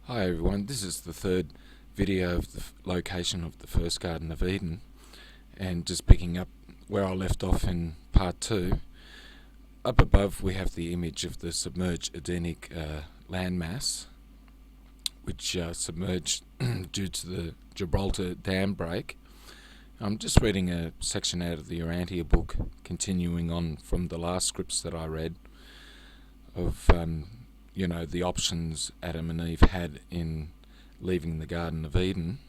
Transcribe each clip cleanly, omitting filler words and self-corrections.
Hi everyone, this is the third video of the location of the first Garden of Eden, and just picking up where I left off in part 2. Up above we have the image of the submerged Edenic landmass, which submerged due to the Gibraltar dam break. I'm just reading a section out of the Urantia book, continuing on from the last scripts that I read of the options Adam and Eve had in leaving the Garden of Eden.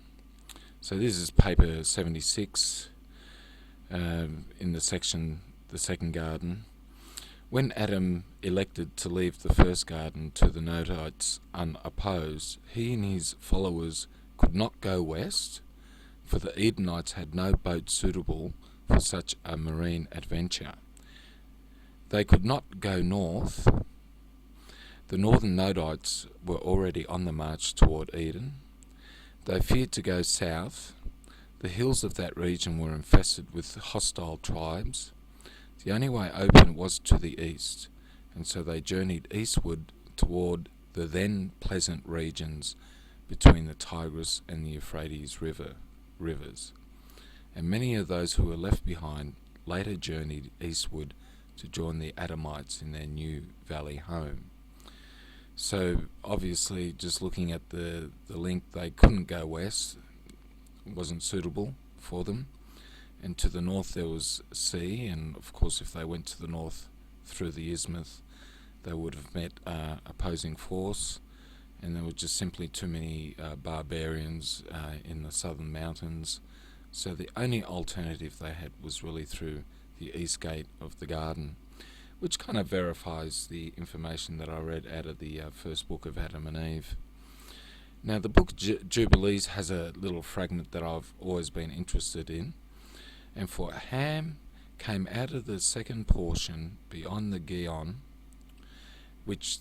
So this is paper 76 in the section The Second Garden. When Adam elected to leave the first garden to the Nodites unopposed, he and his followers could not go west, for the Edenites had no boat suitable for such a marine adventure. They could not go north. The northern Nodites were already on the march toward Eden. They feared to go south. The hills of that region were infested with hostile tribes. The only way open was to the east, and so they journeyed eastward toward the then pleasant regions between the Tigris and the Euphrates rivers. And many of those who were left behind later journeyed eastward to join the Adamites in their new valley home. So obviously, just looking at the link, they couldn't go west, it wasn't suitable for them. And to the north there was sea, and of course if they went to the north through the isthmus, they would have met opposing force, and there were just simply too many barbarians in the southern mountains. So the only alternative they had was really through the east gate of the garden, which kind of verifies the information that I read out of the first book of Adam and Eve. Now the book Jubilees has a little fragment that I've always been interested in. And for Ham came out of the second portion beyond the Gihon, which,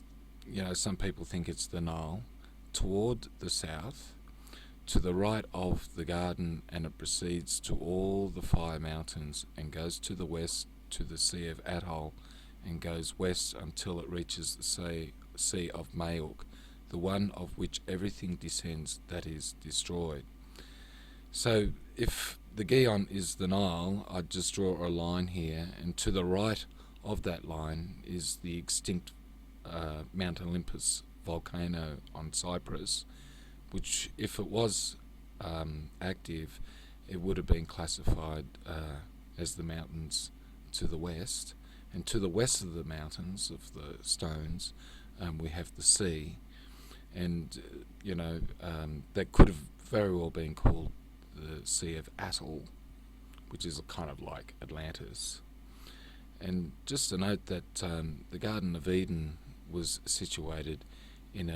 some people think it's the Nile, toward the south, to the right of the garden, and it proceeds to all the fire mountains, and goes to the west to the Sea of Atoll, and goes west until it reaches the Sea of Mauk, the one of which everything descends that is destroyed. So if the Gihon is the Nile, I'd just draw a line here, and to the right of that line is the extinct Mount Olympus volcano on Cyprus, which, if it was active, it would have been classified as the mountains to the west. And to the west of the mountains of the stones, we have the sea, and that could have very well been called the Sea of Atoll, which is kind of like Atlantis. And just to note that the Garden of Eden was situated in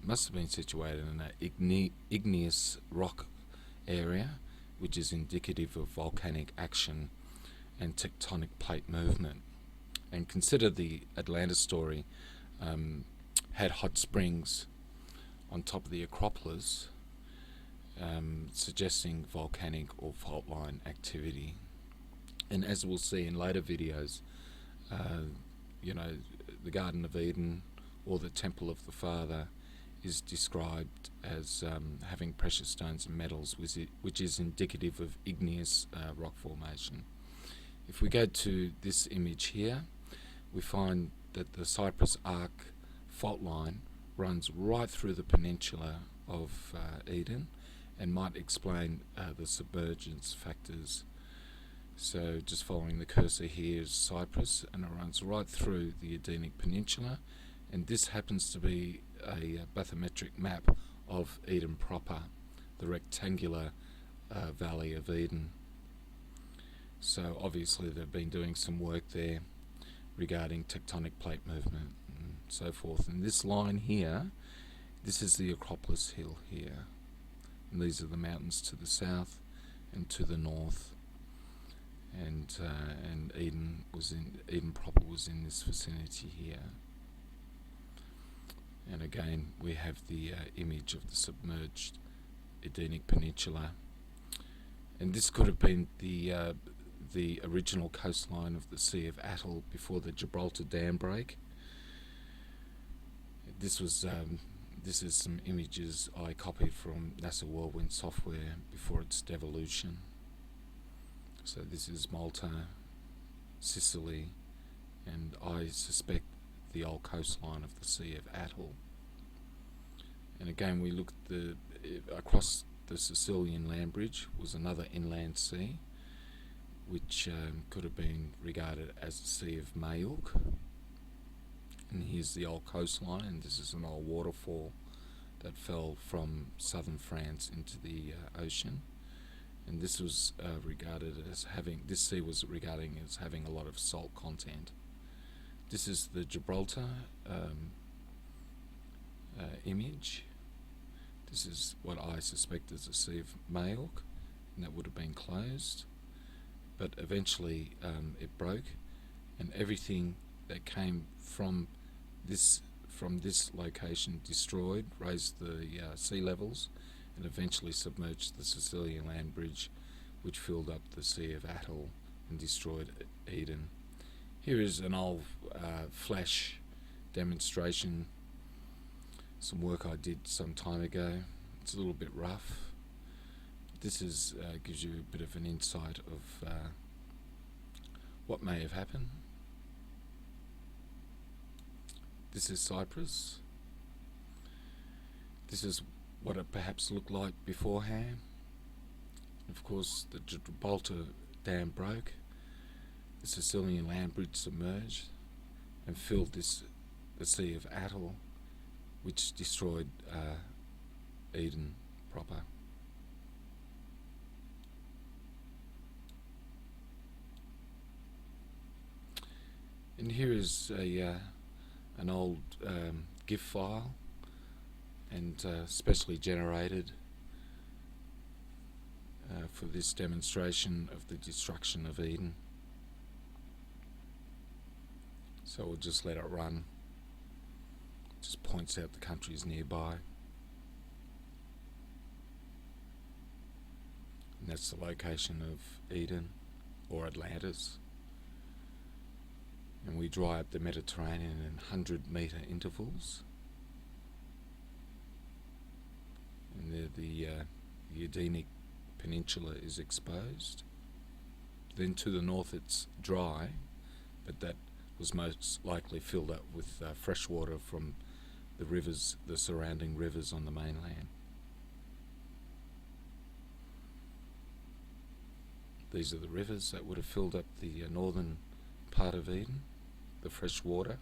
must have been situated in an igneous rock area, which is indicative of volcanic action and tectonic plate movement. And consider the Atlantis story had hot springs on top of the Acropolis, suggesting volcanic or fault line activity. And as we'll see in later videos, the Garden of Eden or the Temple of the Father is described as having precious stones and metals, which is indicative of igneous rock formation. If we go to this image here, we find that the Cyprus Arc fault line runs right through the peninsula of Eden, and might explain the submergence factors. So just following the cursor here is Cyprus, and it runs right through the Edenic Peninsula, and this happens to be a bathymetric map of Eden proper, the rectangular Valley of Eden. So obviously they've been doing some work there regarding tectonic plate movement and so forth. And this line here, this is the Acropolis hill here, and these are the mountains to the south and to the north, and Eden proper was in this vicinity here. And again we have the image of the submerged Edenic Peninsula, and this could have been the original coastline of the Sea of Atoll before the Gibraltar dam break. This was This is some images I copied from NASA Whirlwind software before its devolution. So this is Malta, Sicily, and I suspect the old coastline of the Sea of Atholl. And again, we looked across the Sicilian land bridge was another inland sea, which could have been regarded as the Sea of Mayook. And here's the old coastline, and this is an old waterfall that fell from southern France into the ocean. And this was this sea was regarded as having a lot of salt content. This is the Gibraltar image. This is what I suspect is the Sea of Mayook, and that would have been closed. But eventually it broke, and everything that came from this location destroyed, raised the sea levels, and eventually submerged the Sicilian land bridge, which filled up the Sea of Atholl and destroyed Eden. Here is an old flash demonstration, some work I did some time ago. It's a little bit rough. This is gives you a bit of an insight of what may have happened. This is Cyprus. This is what it perhaps looked like beforehand. Of course, the Gibraltar dam broke, the Sicilian land bridge submerged and filled the Sea of Atholl, which destroyed Eden proper. And here is an old GIF file, and specially generated for this demonstration of the destruction of Eden. So we'll just let it run. Just points out the countries nearby. And that's the location of Eden, or Atlantis. And we dry up the Mediterranean in 100-metre intervals. And there the Udinic Peninsula is exposed. Then to the north it's dry, but that was most likely filled up with fresh water from the rivers, the surrounding rivers on the mainland. These are the rivers that would have filled up the northern part of Eden, the fresh water.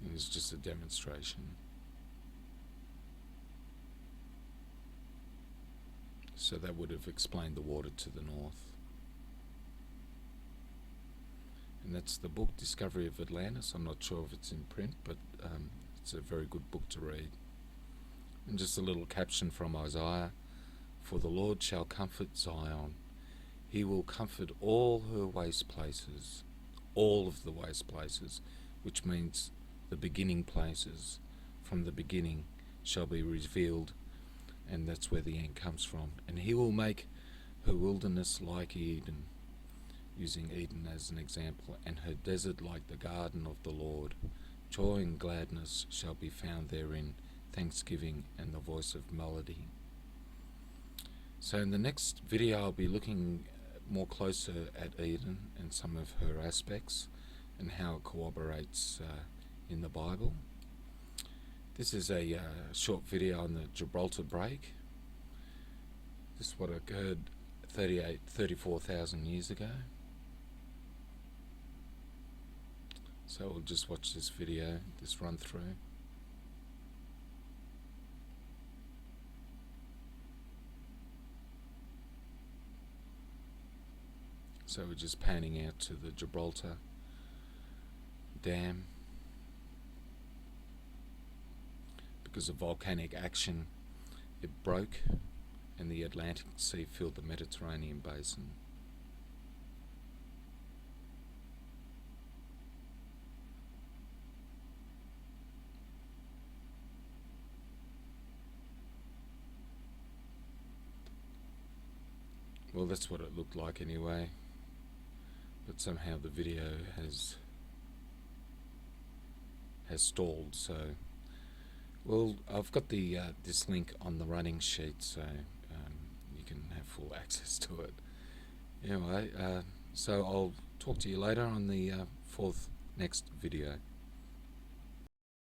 And it's just a demonstration. So that would have explained the water to the north. And that's the book, Discovery of Atlantis. I'm not sure if it's in print, but it's a very good book to read. And just a little caption from Isaiah: "For the Lord shall comfort Zion. He will comfort all her waste places," all of the waste places, which means the beginning places. From the beginning shall be revealed, and that's where the end comes from. "And he will make her wilderness like Eden," using Eden as an example, "and her desert like the garden of the Lord. Joy and gladness shall be found therein, thanksgiving and the voice of melody." So in the next video I'll be looking more closer at Eden and some of her aspects and how it corroborates in the Bible. This is a short video on the Gibraltar break. This is what occurred 34,000 years ago. So we'll just watch this video, this run through. So we're just panning out to the Gibraltar dam. Because of volcanic action, it broke and the Atlantic Sea filled the Mediterranean basin. Well, that's what it looked like anyway, but somehow the video has has stalled. So, well, I've got the this link on the running sheet, so you can have full access to it. Anyway, so I'll talk to you later on the fourth next video.